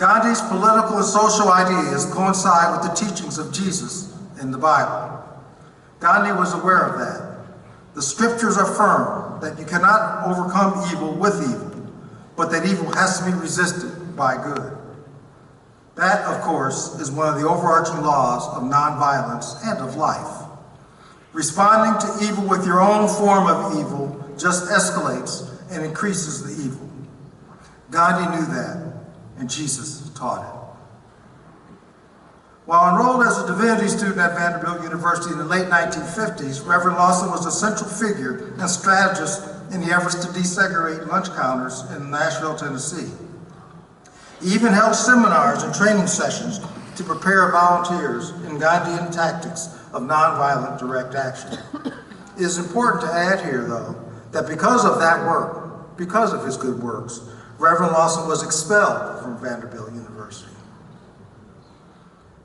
Gandhi's political and social ideas coincide with the teachings of Jesus in the Bible. Gandhi was aware of that. The scriptures affirm that you cannot overcome evil with evil, but that evil has to be resisted by good. That, of course, is one of the overarching laws of nonviolence and of life. Responding to evil with your own form of evil just escalates and increases the evil. Gandhi knew that, and Jesus taught it. While enrolled as a divinity student at Vanderbilt University in the late 1950s, Reverend Lawson was a central figure and strategist in the efforts to desegregate lunch counters in Nashville, Tennessee. He even held seminars and training sessions to prepare volunteers in Gandhian tactics of nonviolent direct action. It is important to add here, though, that because of that work, because of his good works, Reverend Lawson was expelled from Vanderbilt University.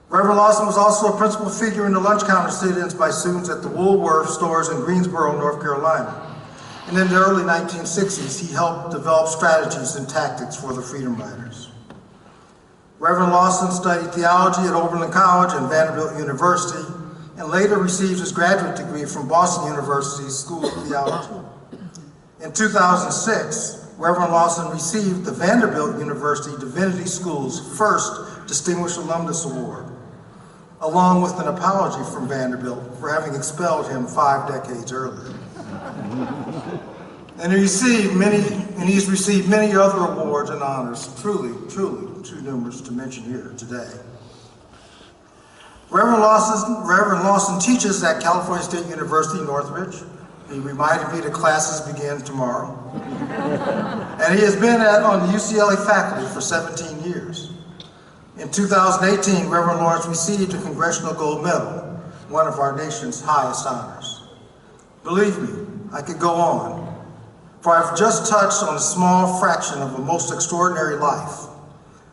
Reverend Lawson was also a principal figure in the lunch counter sit-ins by students at the Woolworth stores in Greensboro, North Carolina. And in the early 1960s, he helped develop strategies and tactics for the Freedom Riders. Reverend Lawson studied theology at Oberlin College and Vanderbilt University, and later received his graduate degree from Boston University's School of Theology. In 2006, Reverend Lawson received the Vanderbilt University Divinity School's first Distinguished Alumnus Award, along with an apology from Vanderbilt for having expelled him 5 decades earlier. And he's received many other awards and honors, truly too numerous to mention here today. Reverend Lawson teaches at California State University, Northridge. He reminded me that classes begin tomorrow. And he has been on the UCLA faculty for 17 years. In 2018, Reverend Lawrence received a Congressional Gold Medal, one of our nation's highest honors. Believe me, I could go on, for I've just touched on a small fraction of a most extraordinary life.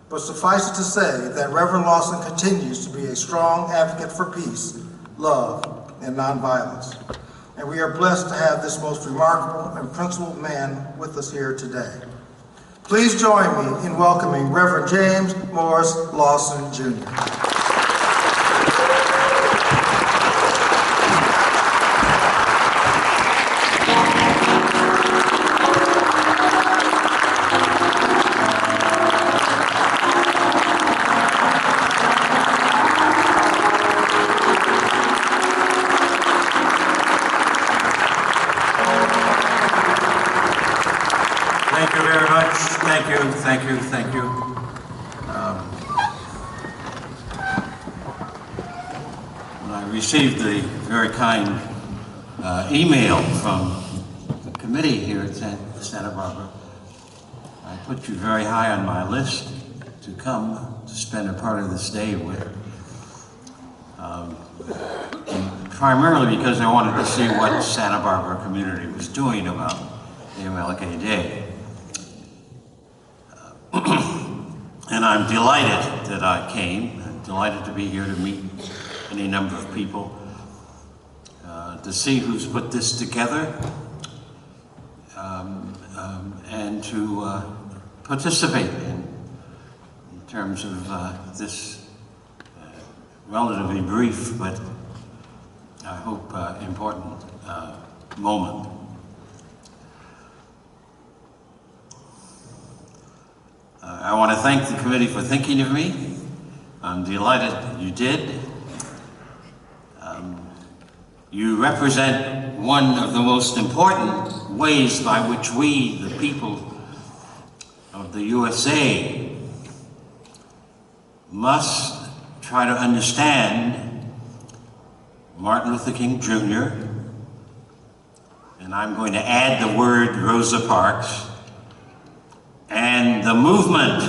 But suffice it to say that Reverend Lawson continues to be a strong advocate for peace, love, and nonviolence. And we are blessed to have this most remarkable and principled man with us here today. Please join me in welcoming Reverend James Morris Lawson, Jr. Thank you. I received the very kind email from the committee here at Santa Barbara. I put you very high on my list to come to spend a part of this day with. Primarily because I wanted to see what Santa Barbara community was doing about the MLK Day. And I'm delighted that I came. I'm delighted to be here to meet any number of people, to see who's put this together, and to participate in terms of this relatively brief but I hope important moment. I want to thank the committee for thinking of me. I'm delighted you did. You represent one of the most important ways by which we, the people of the USA, must try to understand Martin Luther King Jr., and I'm going to add the word Rosa Parks, and the movement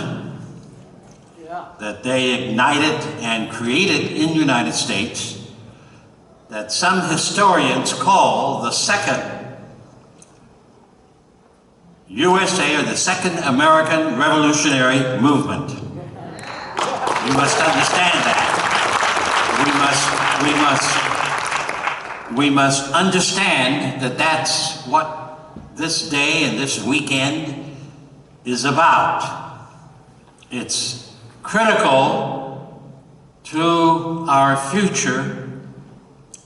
that they ignited and created in the United States that some historians call the second USA, or the second American Revolutionary Movement. You must understand that. We must understand that that's what this day and this weekend is about. It's critical to our future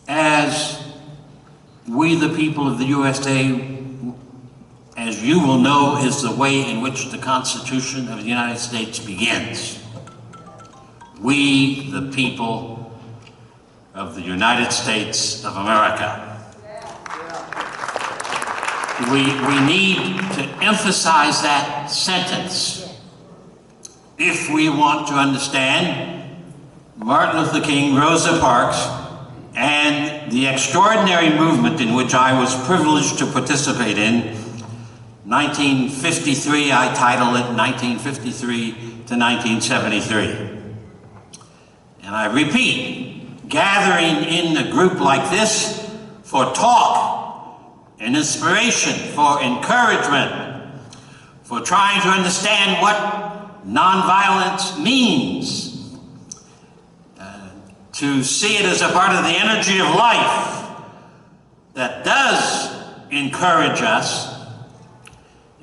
as we, the people of the USA, as you will know, is the way in which the Constitution of the United States begins. We, the people of the United States of America. We need to emphasize that sentence if we want to understand Martin Luther King, Rosa Parks, and the extraordinary movement in which I was privileged to participate in. 1953, I title it 1953 to 1973. And I repeat, gathering in a group like this for talk and inspiration, for encouragement, for trying to understand what nonviolence means, to see it as a part of the energy of life that does encourage us,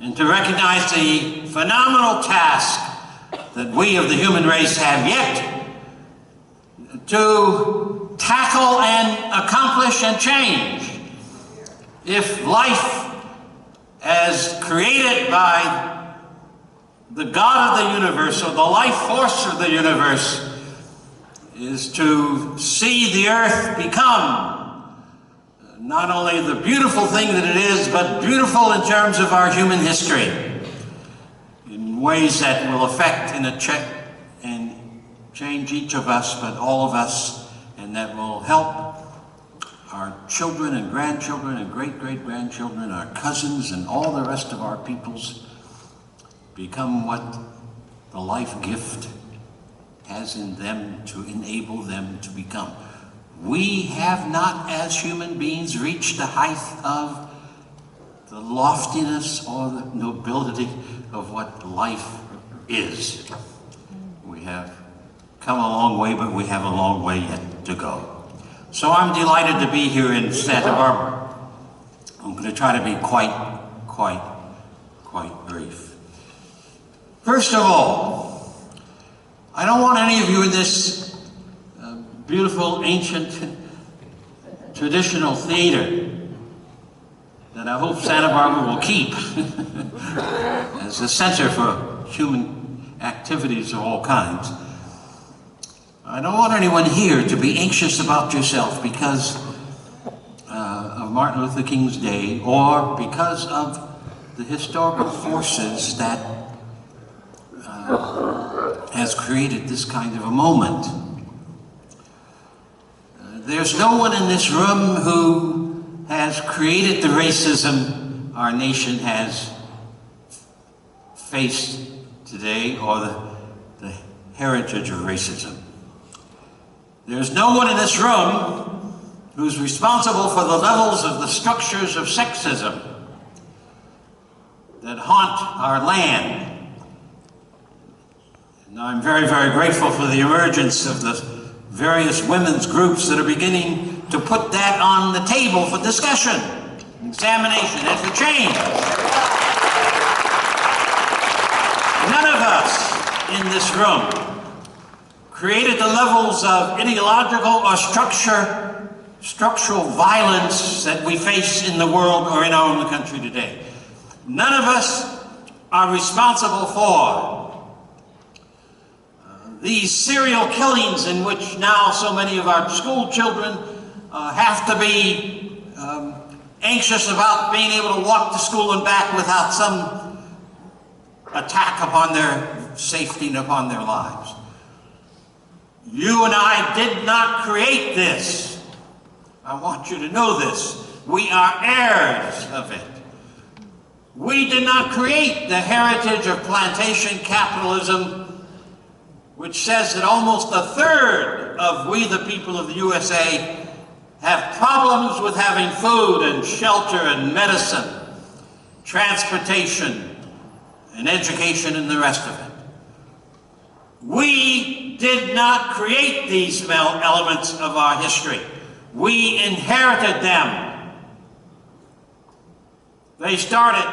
and to recognize the phenomenal task that we of the human race have yet to tackle and accomplish and change. If life, as created by the God of the universe, or the life force of the universe, is to see the earth become not only the beautiful thing that it is, but beautiful in terms of our human history, in ways that will affect and change each of us, but all of us, and that will help our children and grandchildren and great-great-grandchildren, our cousins and all the rest of our peoples become what the life gift has in them to enable them to become. We have not, as human beings, reached the height of the loftiness or the nobility of what life is. We have come a long way, but we have a long way yet to go. So I'm delighted to be here in Santa Barbara. I'm going to try to be quite brief. First of all, I don't want any of you in this beautiful, ancient, traditional theater that I hope Santa Barbara will keep as a center for human activities of all kinds. I don't want anyone here to be anxious about yourself because of Martin Luther King's Day or because of the historical forces that has created this kind of a moment. There's no one in this room who has created the racism our nation has faced today or the heritage of racism. There's no one in this room who's responsible for the levels of the structures of sexism that haunt our land. And I'm very, very grateful for the emergence of the various women's groups that are beginning to put that on the table for discussion, examination, and for change. None of us in this room created the levels of ideological or structural violence that we face in the world or in our own country today. None of us are responsible for these serial killings in which now so many of our school children have to be anxious about being able to walk to school and back without some attack upon their safety and upon their lives. You and I did not create this. I want you to know this. We are heirs of it. We did not create the heritage of plantation capitalism, which says that almost a third of we, the people of the USA, have problems with having food and shelter and medicine, transportation and education and the rest of it. We did not create these elements of our history. We inherited them. They started,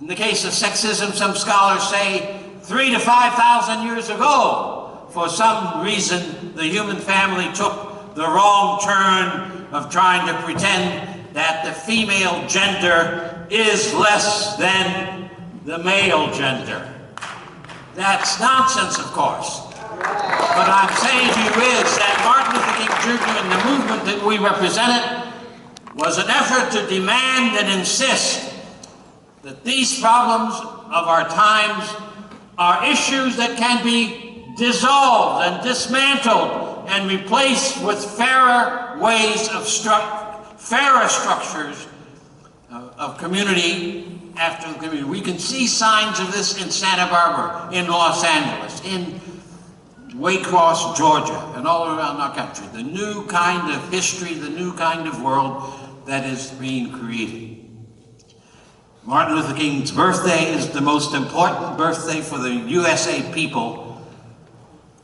in the case of sexism, some scholars say, 3,000 to 5,000 years ago. For some reason, the human family took the wrong turn of trying to pretend that the female gender is less than the male gender. That's nonsense, of course. What I'm saying to you is that Martin Luther King Jr. and the movement that we represented was an effort to demand and insist that these problems of our times are issues that can be dissolved and dismantled and replaced with fairer ways of fairer structures of community after the community. We can see signs of this in Santa Barbara, in Los Angeles, in Waycross, Georgia, and all around our country. The new kind of history, the new kind of world that is being created. Martin Luther King's birthday is the most important birthday for the USA people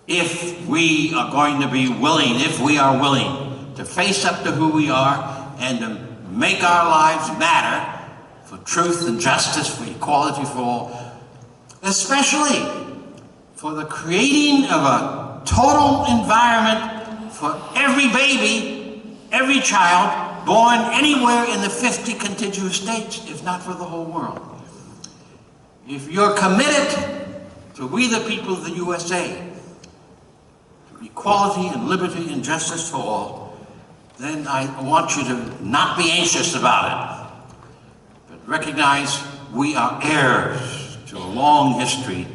if we are going to be willing, if we are willing to face up to who we are and to make our lives matter for truth and justice, for equality for all, especially for the creating of a total environment for every baby, every child born anywhere in the 50 contiguous states, if not for the whole world. If you're committed to we the people of the USA, to equality and liberty and justice for all, then I want you to not be anxious about it, but recognize we are heirs to a long history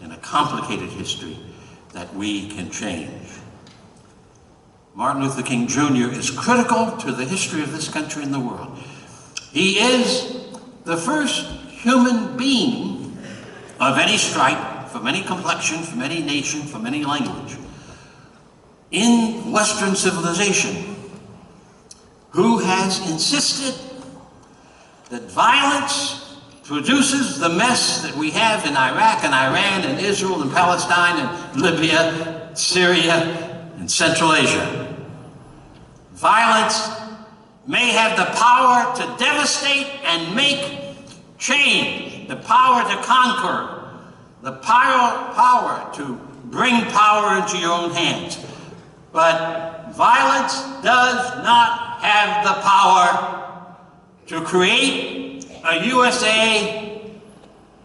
and a complicated history that we can change. Martin Luther King Jr. is critical to the history of this country and the world. He is the first human being of any stripe, from any complexion, from any nation, from any language, in Western civilization, who has insisted that violence produces the mess that we have in Iraq and Iran and Israel and Palestine and Libya, Syria, and Central Asia. Violence may have the power to devastate and make change, the power to conquer, the power to bring power into your own hands. But violence does not have the power to create a USA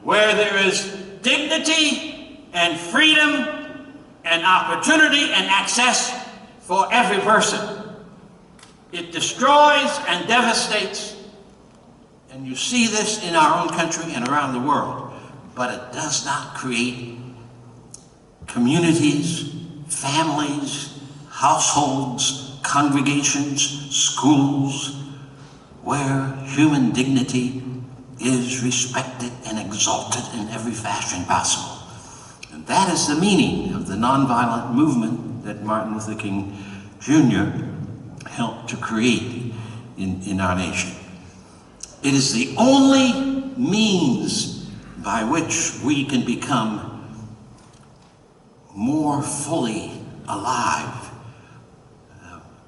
where there is dignity and freedom and opportunity and access for every person. It destroys and devastates, and you see this in our own country and around the world, but it does not create communities, families, households, congregations, schools, where human dignity is respected and exalted in every fashion possible. And that is the meaning of the nonviolent movement that Martin Luther King Jr. helped to create in our nation. It is the only means by which we can become more fully alive,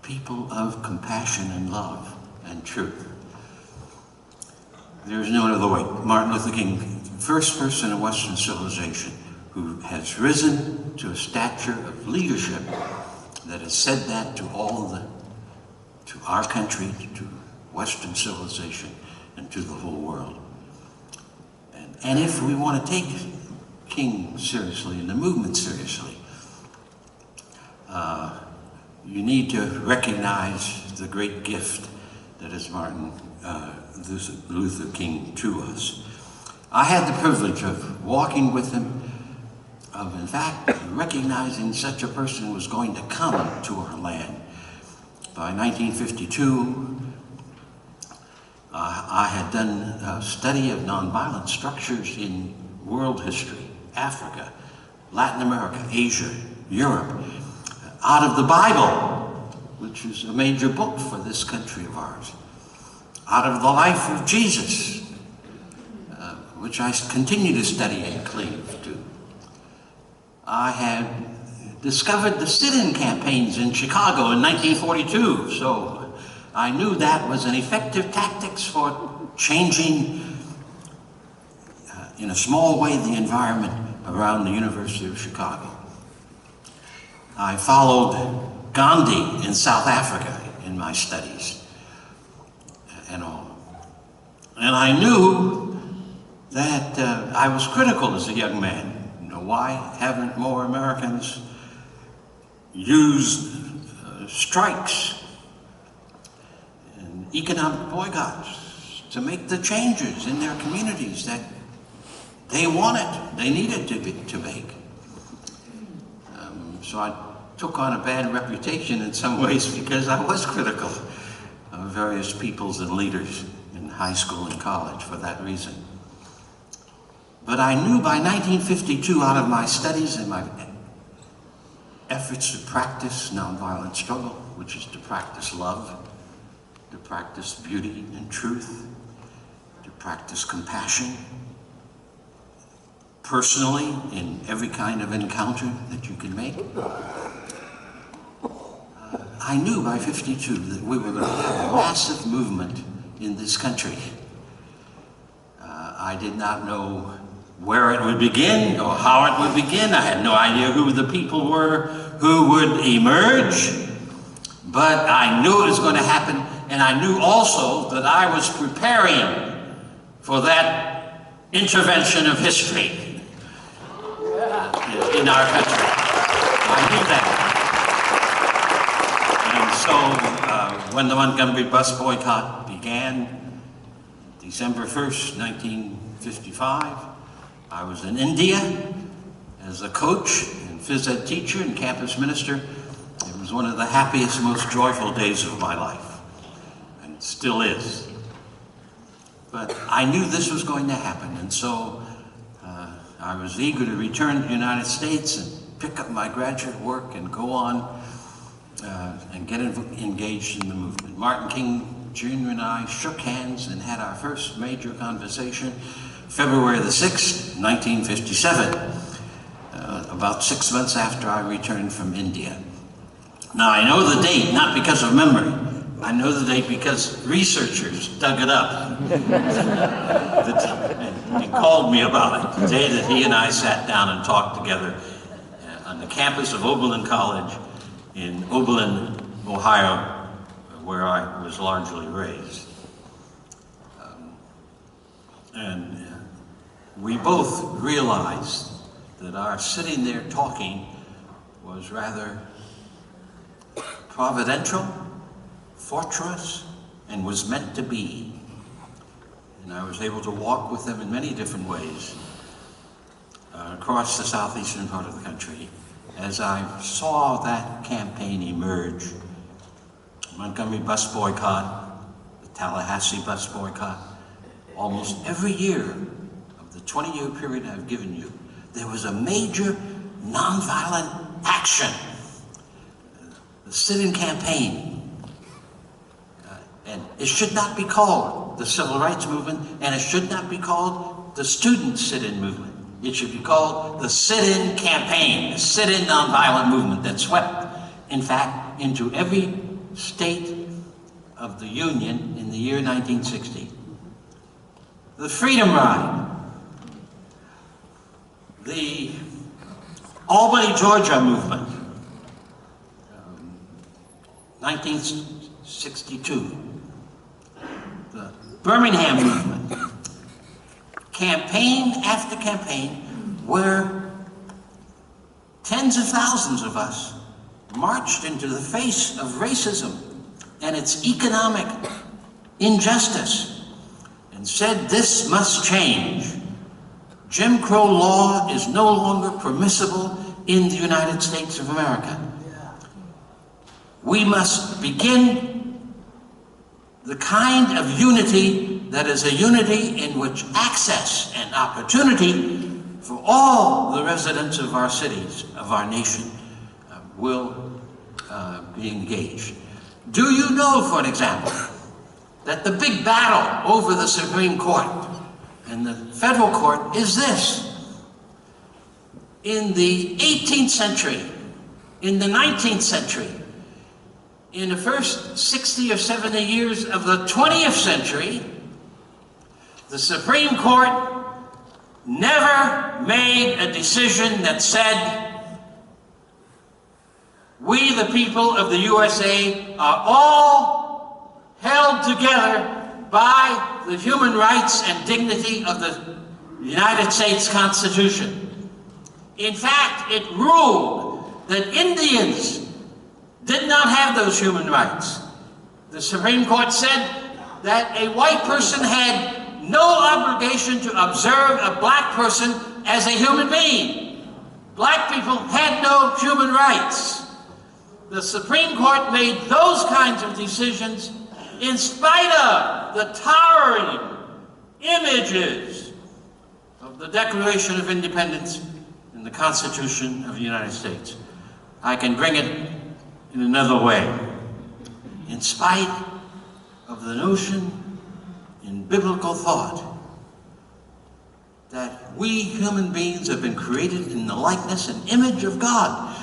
people of compassion and love and truth. There is no other way. Martin Luther King, first person in Western civilization who has risen to a stature of leadership that has said that to our country, to Western civilization, and to the whole world. And if we want to take King seriously and the movement seriously, you need to recognize the great gift that is Martin Luther King to us. I had the privilege of walking with him, of in fact recognizing such a person was going to come to our land. By 1952, I had done a study of nonviolent structures in world history, Africa, Latin America, Asia, Europe, out of the Bible, which is a major book for this country of ours, out of the life of Jesus, which I continue to study and cleave to. I had discovered the sit-in campaigns in Chicago in 1942, so I knew that was an effective tactics for changing, in a small way, the environment around the University of Chicago. I followed Gandhi in South Africa in my studies and all. And I knew that I was critical as a young man. You know, why haven't more Americans used strikes and economic boycotts to make the changes in their communities that they wanted, they needed to make? So I took on a bad reputation in some ways because I was critical of various peoples and leaders in high school and college for that reason. But I knew by 1952, out of my studies and my efforts to practice nonviolent struggle, which is to practice love, to practice beauty and truth, to practice compassion, personally in every kind of encounter that you can make. I knew by 52 that we were going to have a massive movement in this country. I did not know where it would begin or how it would begin. I had no idea who the people were who would emerge, but I knew it was going to happen, and I knew also that I was preparing for that intervention of history in our country. I knew that. And so when the Montgomery bus boycott began, December 1st, 1955, I was in India as a coach and phys ed teacher and campus minister. It was one of the happiest, most joyful days of my life, and it still is. But I knew this was going to happen, and so I was eager to return to the United States and pick up my graduate work and go on and get engaged in the movement. Martin King Jr. and I shook hands and had our first major conversation February the 6th, 1957, about 6 months after I returned from India. Now I know the date, not because of memory. I know the date because researchers dug it up. He called me about it, the day that he and I sat down and talked together on the campus of Oberlin College in Oberlin, Ohio, where I was largely raised. And we both realized that our sitting there talking was rather providential, fortuitous, and was meant to be. And I was able to walk with them in many different ways across the southeastern part of the country as I saw that campaign emerge. Montgomery bus boycott, the Tallahassee bus boycott. Almost every year of the 20-year period I've given you, there was a major nonviolent action. The sit-in campaign. And it should not be called the Civil Rights Movement, and it should not be called the Student Sit-in Movement. It should be called the Sit-in Campaign, the Sit-in Nonviolent Movement that swept, in fact, into every state of the Union in the year 1960. The Freedom Ride, the Albany, Georgia movement, 1962, the Birmingham movement, campaign after campaign, where tens of thousands of us marched into the face of racism and its economic injustice and said, this must change. Jim Crow law is no longer permissible in the United States of America. We must begin the kind of unity that is a unity in which access and opportunity for all the residents of our cities, of our nation, will be engaged. Do you know, for an example, that the big battle over the Supreme Court and the federal court is this? In the 18th century, in the 19th century, in the first 60 or 70 years of the 20th century, the Supreme Court never made a decision that said, we, the people of the USA, are all held together by the human rights and dignity of the United States Constitution. In fact, it ruled that Indians did not have those human rights. The Supreme Court said that a white person had no obligation to observe a black person as a human being. Black people had no human rights. The Supreme Court made those kinds of decisions in spite of the towering images of the Declaration of Independence and the Constitution of the United States. I can bring it in another way. In spite of the notion in biblical thought that we human beings have been created in the likeness and image of God.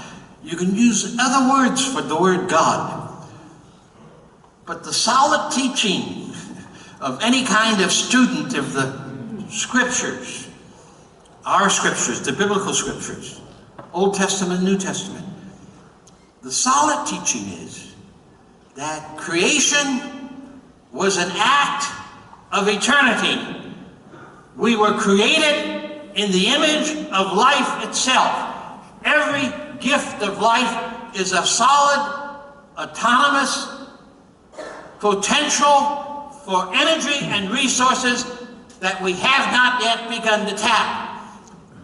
You can use other words for the word God, but the solid teaching of any kind of student of the scriptures, our scriptures, the biblical scriptures, Old Testament, New Testament, the solid teaching is that creation was an act of eternity. We were created in the image of life itself. Every gift of life is a solid, autonomous potential for energy and resources that we have not yet begun to tap.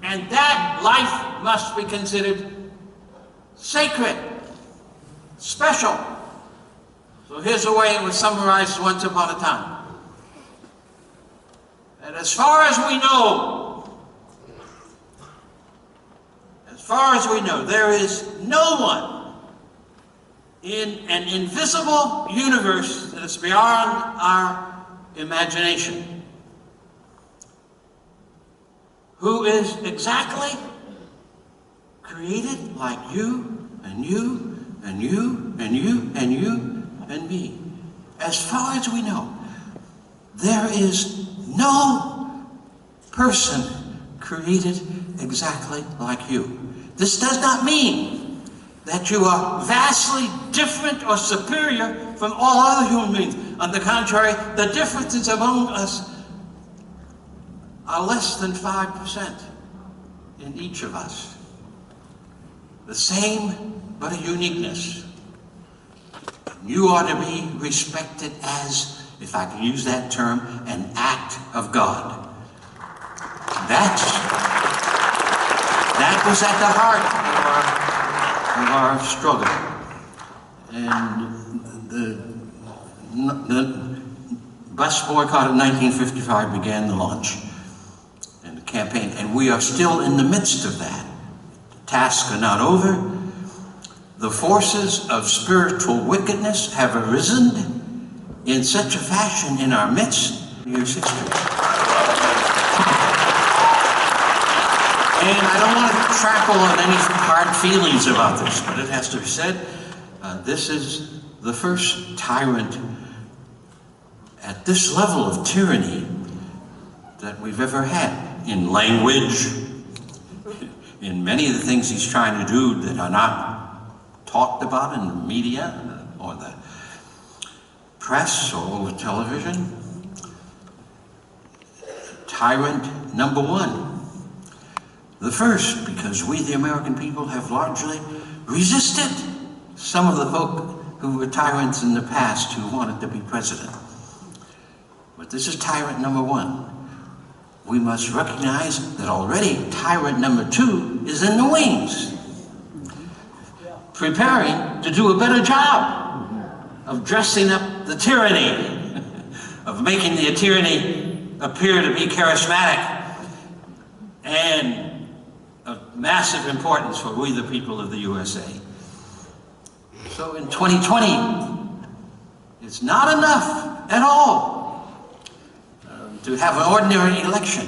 And that life must be considered sacred, special. So here's the way it was summarized once upon a time. And as far as we know, there is no one in an invisible universe that is beyond our imagination who is exactly created like you and you and you and you and you and me. As far as we know, there is no person created exactly like you. This does not mean that you are vastly different or superior from all other human beings. On the contrary, the differences among us are less than 5% in each of us. The same, but a uniqueness. You ought to be respected as, if I can use that term, an act of God. That was at the heart of our struggle. And the bus boycott of 1955 began the launch and the campaign, and we are still in the midst of that. The tasks are not over. The forces of spiritual wickedness have arisen in such a fashion in our midst in years history. And I don't want to trample on any hard feelings about this, but it has to be said, this is the first tyrant at this level of tyranny that we've ever had in language, in many of the things he's trying to do that are not talked about in the media or the press or over television. Tyrant number one. The first, because we, the American people, have largely resisted some of the folk who were tyrants in the past who wanted to be president. But this is tyrant number one. We must recognize that already tyrant number two is in the wings, preparing to do a better job of dressing up the tyranny, of making the tyranny appear to be charismatic and of massive importance for we the people of the USA. So in 2020, it's not enough at all to have an ordinary election.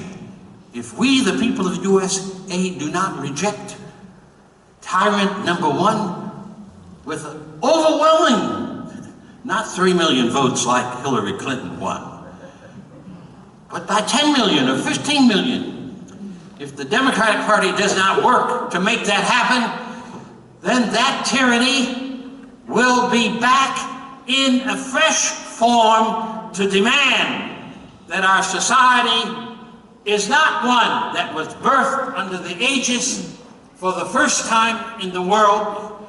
If we the people of the USA do not reject tyrant number one with an overwhelming, not 3 million votes like Hillary Clinton won, but by 10 million or 15 million, if the Democratic Party does not work to make that happen, then that tyranny will be back in a fresh form to demand that our society is not one that was birthed under the aegis for the first time in the world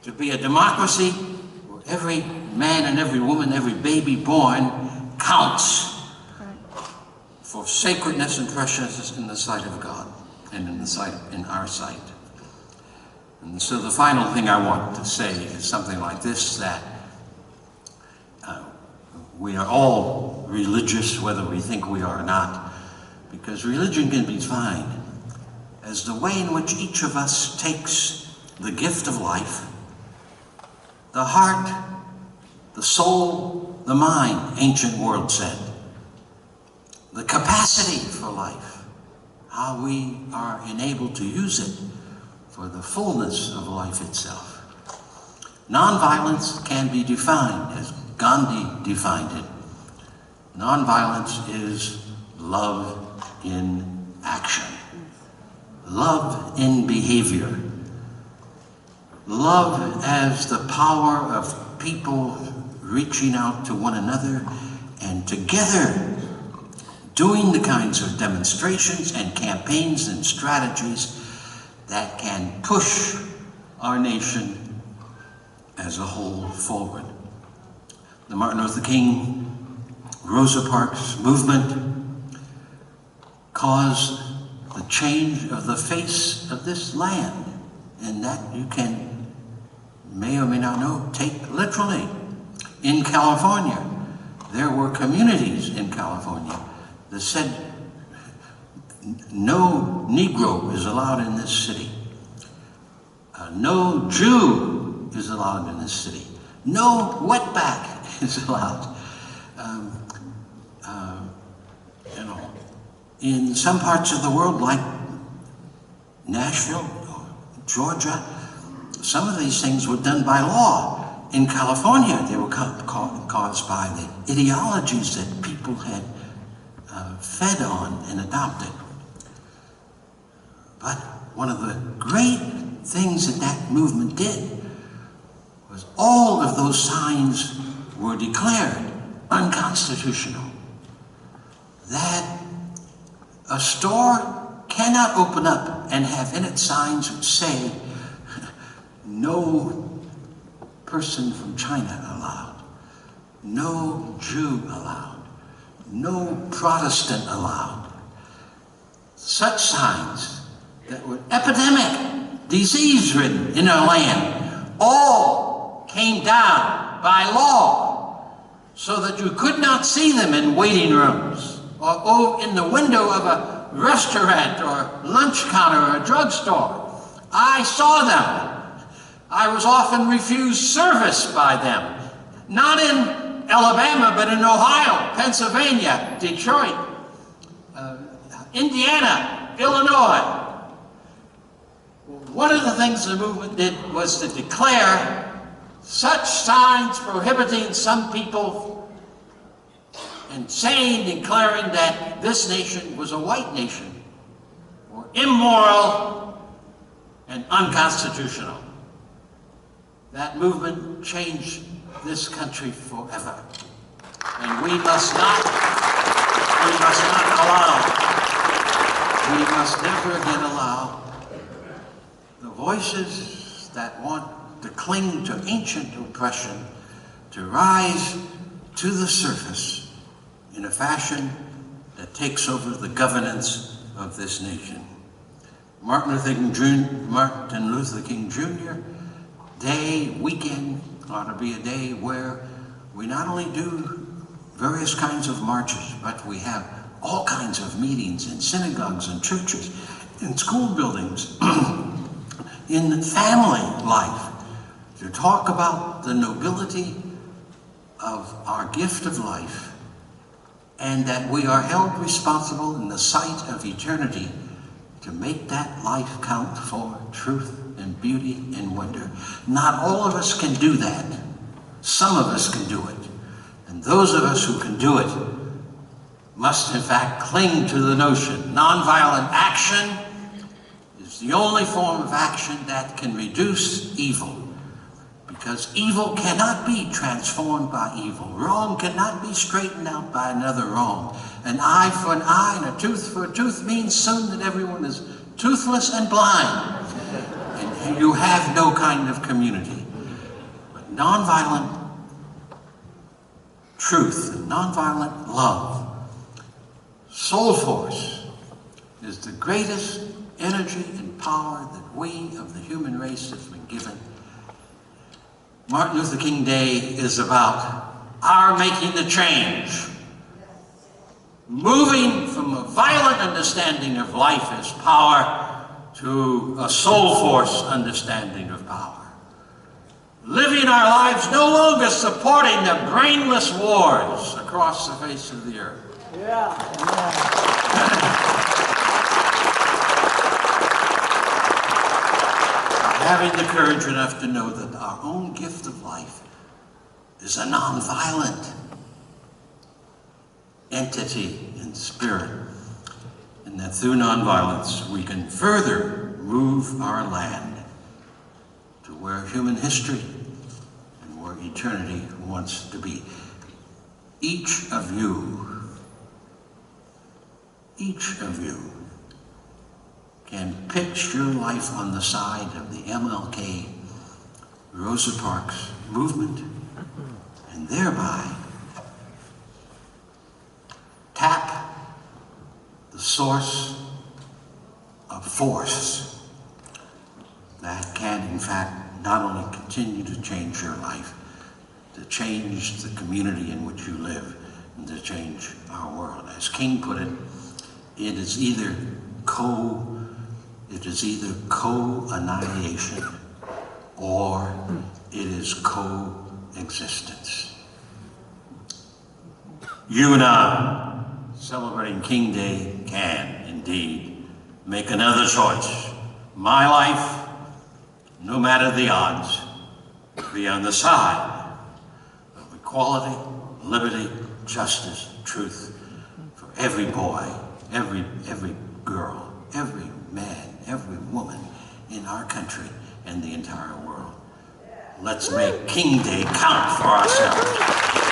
to be a democracy where every man and every woman, every baby born counts for sacredness and preciousness in the sight of God and in our sight. And so the final thing I want to say is something like this, that we are all religious, whether we think we are or not, because religion can be defined as the way in which each of us takes the gift of life, the heart, the soul, the mind, ancient world said, the capacity for life, how we are enabled to use it for the fullness of life itself. Nonviolence can be defined as Gandhi defined it. Nonviolence is love in action, love in behavior, love as the power of people reaching out to one another and together doing the kinds of demonstrations and campaigns and strategies that can push our nation as a whole forward. The Martin Luther King, Rosa Parks movement caused the change of the face of this land, and that you may or may not know, take literally. In California, there were communities in California that said, no Negro is allowed in this city. No Jew is allowed in this city. No wetback is allowed. In some parts of the world, like Nashville or Georgia, some of these things were done by law. In California, they were caused by the ideologies that people had fed on and adopted. But one of the great things that movement did was all of those signs were declared unconstitutional. That a store cannot open up and have in it signs which say, no person from China allowed, no Jew allowed, no Protestant allowed. Such signs that were epidemic, disease-ridden in our land, all came down by law so that you could not see them in waiting rooms or in the window of a restaurant or lunch counter or a drugstore. I saw them. I was often refused service by them, not in Alabama, but in Ohio, Pennsylvania, Detroit, Indiana, Illinois. One of the things the movement did was to declare such signs prohibiting some people and declaring that this nation was a white nation, were immoral and unconstitutional. That movement changed this country forever. And we must never again allow the voices that want to cling to ancient oppression to rise to the surface in a fashion that takes over the governance of this nation. Martin Luther King Jr. weekend ought to be a day where we not only do various kinds of marches, but we have all kinds of meetings in synagogues and churches, in school buildings, in family life, to talk about the nobility of our gift of life, and that we are held responsible in the sight of eternity to make that life count for truth and beauty and wonder. Not all of us can do that. Some of us can do it. And those of us who can do it must in fact cling to the notion nonviolent action is the only form of action that can reduce evil, because evil cannot be transformed by evil. Wrong cannot be straightened out by another wrong. An eye for an eye and a tooth for a tooth means soon that everyone is toothless and blind, and you have no kind of community. But nonviolent truth and nonviolent love, soul force, is the greatest energy and power that we of the human race have been given. Martin Luther King Day is about our making the change, moving from a violent understanding of life as power to a soul force understanding of power. Living our lives no longer supporting the brainless wars across the face of the earth. Having the courage enough to know that our own gift of life is a nonviolent entity in spirit, and that through nonviolence we can further move our land to where human history and where eternity wants to be. Each of you can pitch your life on the side of the MLK, Rosa Parks movement, and thereby tap the source of force that can, in fact, not only continue to change your life, to change the community in which you live, and to change our world. As King put it, it is either co-annihilation or it is coexistence. You and I, celebrating King Day, can indeed make another choice. My life, no matter the odds, will be on the side of equality, liberty, justice, truth for every boy, every girl, every man, every woman in our country and the entire world. Let's make King Day count for ourselves.